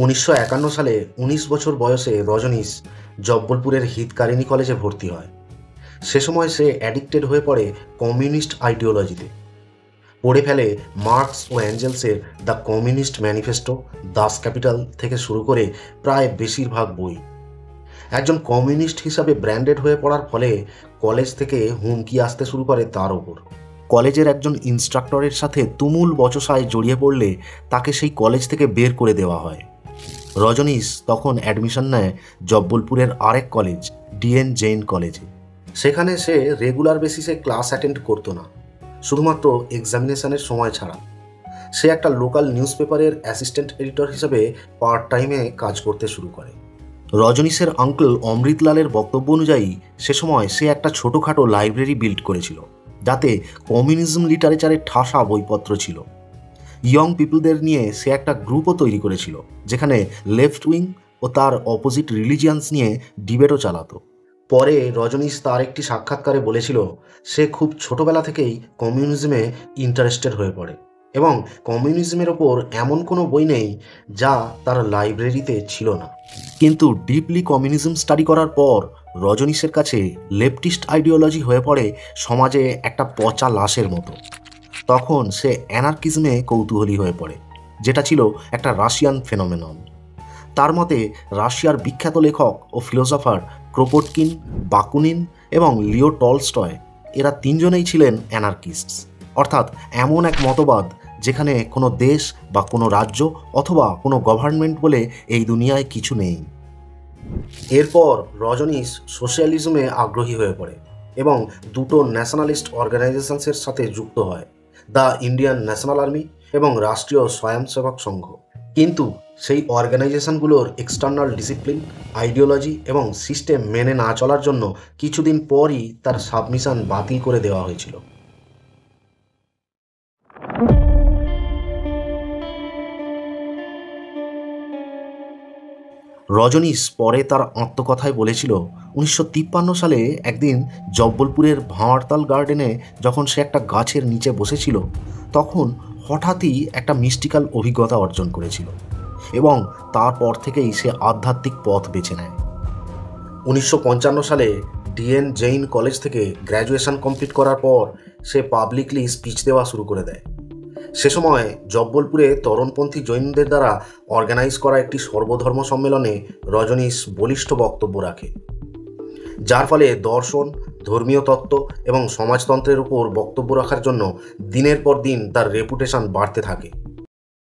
1951 সালে ১৯ বছর বয়সে রজনীশ জব্বলপুরের হিতকারিণী কলেজে ভর্তি হয়। সে সময় সে অ্যাডিক্টেড হয়ে পড়ে কমিউনিস্ট আইডিওলজিতে। পড়ে ফেলে মার্কস ও অ্যাঞ্জেলসের the communist manifesto, Das Kapital থেকে শুরু করে প্রায় বেশিরভাগ বই। একজন কমিউনিস্ট হিসাবে ব্র্যান্ডেড হয়ে পড়ার ফলে কলেজ থেকে হুমকি আসতে শুরু করে তার ওপর। কলেজের একজন ইনস্ট্রাক্টরের সাথে তুমুল বচসায় জড়িয়ে পড়লে তাকে সেই কলেজ থেকে বের করে দেওয়া হয়। রজনীশ তখন অ্যাডমিশন নেয় জব্বলপুরের আরেক কলেজ, ডিএন জৈন কলেজে। সেখানে সে রেগুলার বেসিসে ক্লাস অ্যাটেন্ড করতো না, শুধুমাত্র এক্সামিনেশনের সময় ছাড়া। সে একটা লোকাল নিউজ পেপারের অ্যাসিস্ট্যান্ট এডিটর হিসেবে পার্ট টাইমে কাজ করতে শুরু করে। রজনীশের আঙ্কেল অমৃতলালের বক্তব্য অনুযায়ী সে সময় সে একটা ছোটোখাটো লাইব্রেরি বিল্ড করেছিল, যাতে কমিউনিজম লিটারেচারের ঠাসা বইপত্র ছিল। ইয়ং পিপলদের নিয়ে সে একটা গ্রুপও তৈরি করেছিল, যেখানে লেফট উইং ও তার অপোজিট রিলিজিয়ান্স নিয়ে ডিবেটও চালাতো। পরে রজনীশ তার একটি সাক্ষাৎকারে বলেছিল সে খুব ছোটবেলা থেকেই কমিউনিজমে ইন্টারেস্টেড হয়ে পড়ে এবং কমিউনিজমের ওপর এমন কোনো বই নেই যা তার লাইব্রেরিতে ছিল না। কিন্তু ডিপলি কমিউনিজম স্টাডি করার পর রজনীশের কাছে লেফটিস্ট আইডিওলজি হয়ে পড়ে সমাজে একটা পচা লাশের মতো। তখন সে অ্যানার্কিজমে কৌতূহলী হয়ে পড়ে, যেটা ছিল একটা রাশিয়ান ফেনোমেনন। তার মতে রাশিয়ার বিখ্যাত লেখক ও ফিলোসফার ক্রোপটকিন, বাকুনিন এবং লিও টলস্টয় এরা তিনজনেই ছিলেন অ্যানার্কিস্টস, অর্থাৎ এমন এক মতবাদ যেখানে কোনো দেশ বা কোনো রাজ্য অথবা কোনো গভর্নমেন্ট বলে এই দুনিয়ায় কিছু নেই। এরপর রজনীশ সোশ্যালিজমে আগ্রহী হয়ে পড়ে এবং দুটো ন্যাশনালিস্ট অর্গানাইজেশনসের সাথে যুক্ত হয়, দ্য ইন্ডিয়ান ন্যাশনাল আর্মি এবং রাষ্ট্রীয় স্বয়ংসেবক সংঘ। কিন্তু সেই অর্গানাইজেশনগুলোর এক্সটার্নাল ডিসিপ্লিন, আইডিওলজি এবং সিস্টেম মেনে না চলার জন্য কিছুদিন পরই তার সাবমিশন বাতিল করে দেওয়া হয়েছিল। রজনীশ পরে তার আত্মকথায় বলেছিল 1953 সালে একদিন জব্বলপুরের ভাঁওয়ারতাল গার্ডেনে যখন সে একটা গাছের নিচে বসেছিল, তখন হঠাৎই একটা মিস্টিক্যাল অভিজ্ঞতা অর্জন করেছিল এবং তারপর থেকেই সে আধ্যাত্মিক পথ বেছে নেয়। 1955 সালে ডিএন জৈন কলেজ থেকে গ্র্যাজুয়েশন কমপ্লিট করার পর সে পাবলিকলি স্পিচ দেওয়া শুরু করে দেয়। সে সময় জব্বলপুরে তরুণপন্থী জৈনদের দ্বারা অর্গানাইজ করা একটি সর্বধর্ম সম্মেলনে রজনীশ বলিষ্ঠ বক্তব্য রাখে, যার ফলে দর্শন, ধর্মীয় তত্ত্ব এবং সমাজতন্ত্রের উপর বক্তব্য রাখার জন্য দিনের পর দিন তার রেপুটেশন বাড়তে থাকে।